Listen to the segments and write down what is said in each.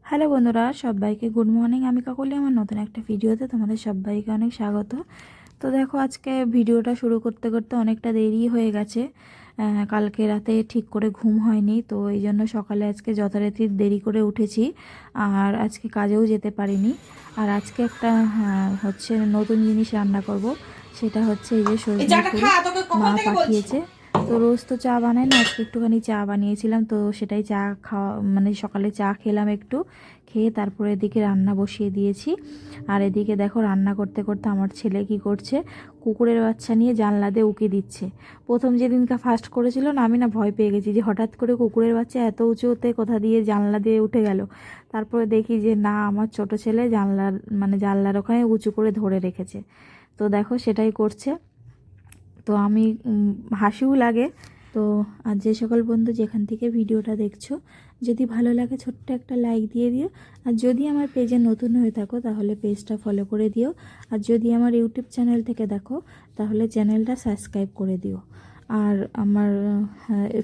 Hello বন্ধুরা, সবাইকে good morning. আমি কাকলি, আমার নতুন একটা ভিডিওতে তোমাদের সবাইকে অনেক স্বাগত। তো দেখো, আজকে ভিডিওটা শুরু করতে করতে অনেকটা দেরি হয়ে গেছে। কালকে রাতে ঠিক করে ঘুম হয়নি, তো এই জন্য সকালে আজকে যথারীতি দেরি করে উঠেছি, আর আজকে কাজেও যেতে পারিনি। আর আজকে একটা হচ্ছে নতুন জিনিস রান্না করব, সেটা হচ্ছে এই যে সজনে ফুল মা পাঠিয়েছে। তো রোজ তো চা বানাই না, আজকে একটুখানি চা বানিয়েছিলাম, তো সেটাই চা খাওয়া মানে সকালে চা খেলাম একটু, খেয়ে তারপরে এদিকে রান্না বসিয়ে দিয়েছি। আর এদিকে দেখো, রান্না করতে করতে আমার ছেলে কি করছে, কুকুরের বাচ্চা নিয়ে জানলা দিয়ে উকি দিচ্ছে। প্রথম যেদিনকা ফার্স্ট করেছিল না, আমি না ভয় পেয়ে গেছি যে হঠাৎ করে কুকুরের বাচ্চা এত উঁচুতে কোথা দিয়ে জানলা দিয়ে উঠে গেল। তারপরে দেখি যে না, আমার ছোট ছেলে জানলার ওখানে উঁচু করে ধরে রেখেছে। তো দেখো সেটাই করছে। তো আমি হাসিও লাগে। তো আর যে সকল বন্ধু যেখান থেকে ভিডিওটা দেখছো, যদি ভালো লাগে ছোট্ট একটা লাইক দিয়ে দিও। আর যদি আমার পেজে নতুন হয়ে থাকো তাহলে পেজটা ফলো করে দিও। আর যদি আমার ইউটিউব চ্যানেল থেকে দেখো তাহলে চ্যানেলটা সাবস্ক্রাইব করে দিও। আর আমার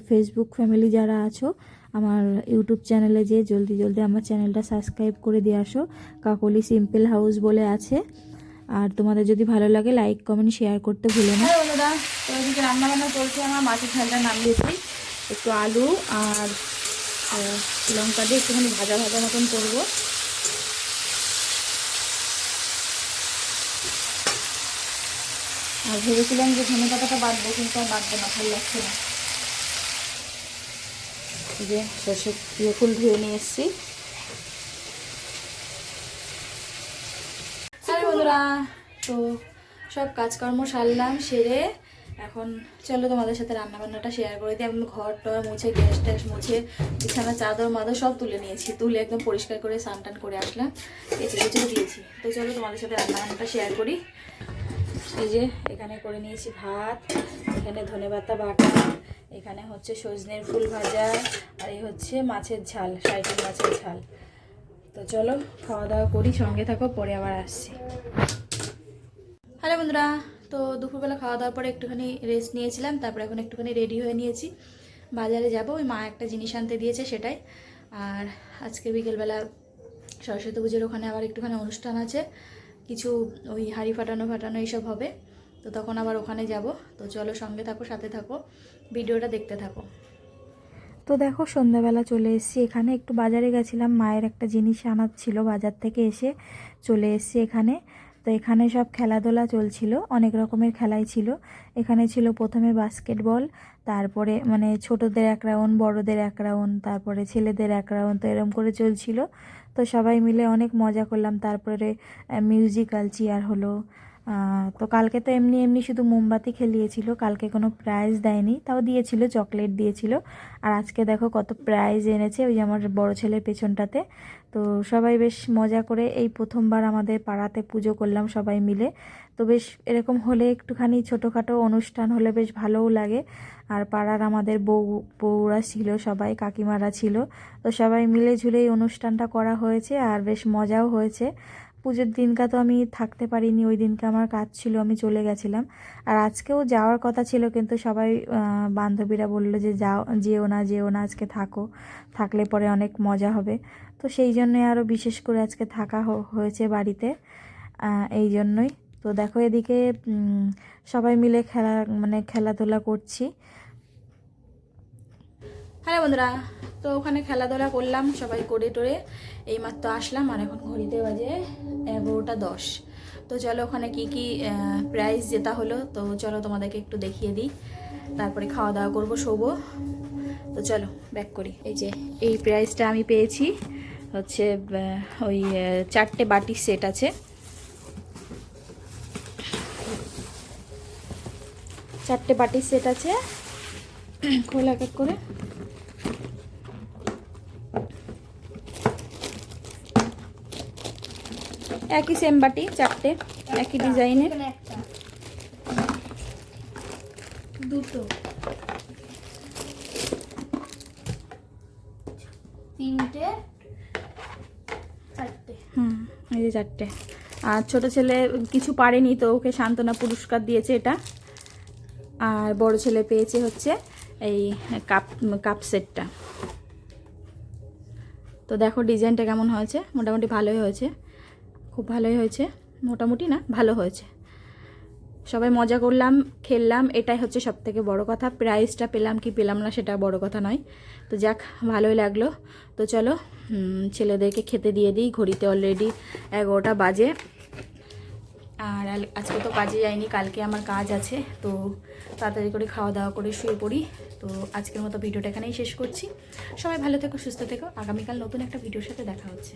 ফেসবুক ফ্যামিলি যারা আছো, আমার ইউটিউব চ্যানেলে যে জলদি জলদি আমার চ্যানেলটা সাবস্ক্রাইব করে দিয়ে আসো। কাকলি সিম্পল হাউস বলে আছে। আর তোমাদের যদি ভালো লাগে লাইক কমেন্ট শেয়ার করতে ভুলো না। বন্ধুরা, তো এদিকে রান্নাবান্না চলছে। আমার মাছের ঝালটা নামিয়েছি, একটু আলু আর লঙ্কা দিয়ে একটুখানি ভাজা ভাজা মতন করবো। আর ভেবেছিলাম যে ধনে পাতাটা বাঁধবো, কিন্তু আর বাঁধবো না, ভালো লাগছে না। এই যে সর্ষে ফুল ধুয়ে নিয়ে এসেছি। হ্যাঁ বন্ধুরা, তো সব কাজকর্ম সারলাম, সেরে এখন চলো তোমাদের সাথে রান্নাবান্নাটা শেয়ার করে দিই। আমি ঘর টর মুছে, গ্যাস ট্যাস মুছে, বিছানা চাদর মাদর সব তুলে নিয়েছি, তুলে একদম পরিষ্কার করে স্নান টান করে আসলাম, কেচে কেচেও দিয়েছি। তো চলো তোমাদের সাথে রান্নাবান্নাটা শেয়ার করি। এই যে এখানে করে নিয়েছি ভাত, এখানে ধনেপাতা বাটা, এখানে হচ্ছে সজনের ফুল ভাজা, আর এই হচ্ছে মাছের ঝাল, সাইকেল মাছের ঝাল। তো চলো খাওয়া দাওয়া করি, সঙ্গে থাকো, পরে আবার আসছি। হ্যালো বন্ধুরা, তো দুপুরবেলা খাওয়া দাওয়ার পরে একটুখানি রেস্ট নিয়েছিলাম, তারপরে এখন একটুখানি রেডি হয়ে নিয়েছি, বাজারে যাব। ওই মা একটা জিনিস আনতে দিয়েছে সেটাই। আর আজকে বিকেলবেলা সরস্বতী পুজোর ওখানে আবার একটুখানি অনুষ্ঠান আছে, কিছু ওই হাঁড়ি ফাটানো ফাটানো এইসব হবে, তো তখন আবার ওখানে যাব। তো চলো সঙ্গে থাকো, সাথে থাকো, ভিডিওটা দেখতে থাকো। তো দেখো, সন্ধ্যাবেলা চলে এসেছি। এখানে একটু বাজারে গেছিলাম, মায়ের একটা জিনিস আনার ছিল, বাজার থেকে এসে চলে এসেছি এখানে। তো এখানে সব খেলাধুলা চলছিল, অনেক রকমের খেলাই ছিল। এখানে ছিল প্রথমে বাস্কেটবল, তারপরে মানে ছোটদের এক রাউন্ড, বড়দের এক রাউন্ড, তারপরে ছেলেদের এক রাউন্ড, তো এরকম করে চলছিল। তো সবাই মিলে অনেক মজা করলাম। তারপরে মিউজিক্যাল চেয়ার হলো। তো কালকে তো এমনি এমনি শুধু মোমবাতি খেলিয়েছিল, কালকে কোনো প্রাইজ দেয়নি, তাও দিয়েছিল, চকলেট দিয়েছিল। আর আজকে দেখো কত প্রাইজ এনেছে, ওই যে আমার বড় ছেলের পেছনটাতে। তো সবাই বেশ মজা করে, এই প্রথমবার আমাদের পাড়াতে পুজো করলাম সবাই মিলে। তো বেশ এরকম হলে একটুখানি ছোটোখাটো অনুষ্ঠান হলে বেশ ভালোও লাগে। আর পাড়ার আমাদের বউরা ছিল, সবাই কাকিমারা ছিল, তো সবাই মিলে ঝুলেই অনুষ্ঠানটা করা হয়েছে, আর বেশ মজাও হয়েছে। পুজোর দিনকা তো আমি থাকতে পারিনি, ওই দিনকে আমার কাজ ছিল, আমি চলে গেছিলাম। আর আজকেও যাওয়ার কথা ছিল, কিন্তু সবাই বান্ধবীরা বললো যে যেও না যেও না, আজকে থাকো, থাকলে পরে অনেক মজা হবে। তো সেই জন্যে আরও বিশেষ করে আজকে থাকা হয়েছে বাড়িতে, এই জন্যই। তো দেখো এদিকে সবাই মিলে খেলাধুলা করছি। হ্যাঁ বন্ধুরা, তো ওখানে খেলাধুলা করলাম, সবাই করে টোরে এইমাত্র আসলাম। আর এখন ঘড়িতে বাজে 11:10। তো চলো ওখানে কি কি প্রাইজ জেতা হলো, তো চলো তোমাদেরকে একটু দেখিয়ে দিই, তারপরে খাওয়া দাওয়া করবো, শোবো। তো চলো ব্যাক করি। এই যে এই প্রাইজটা আমি পেয়েছি, হচ্ছে ওই 4টে বাটির সেট আছে, 4টে বাটির সেট আছে। খোল এক এক করে। একই সেম বাটি, 4টে, একই ডিজাইনের। দুটো, তিনটে, চারটে। এই যে 4টে। আর ছোট ছেলে কিছু পারেনি, তো ওকে সান্ত্বনা পুরস্কার দিয়েছে এটা। আর বড় ছেলে পেয়েছে হচ্ছে এই কাপ সেটটা। তো দেখো ডিজাইনটা কেমন হয়েছে, মোটামুটি ভালোই হয়েছে, খুব ভালোই হয়েছে, মোটামুটি না ভালো হয়েছে। সবাই মজা করলাম, খেললাম, এটাই হচ্ছে সবথেকে বড় কথা। প্রাইজটা পেলাম কি পেলাম না সেটা বড় কথা নয়। তো যাক, ভালোই লাগলো। তো চলো ছেলেদেরকে খেতে দিয়ে দিই, ঘড়িতে অলরেডি 11টা বাজে। আর আজকে তো কাজে যাইনি, কালকে আমার কাজ আছে। তো তাড়াতাড়ি করে খাওয়া দাওয়া করে শুয়ে পড়ি। তো আজকের মতো ভিডিওটা এখানেই শেষ করছি। সবাই ভালো থেকো, সুস্থ থেকো। আগামীকাল নতুন একটা ভিডিওর সাথে দেখা হচ্ছে।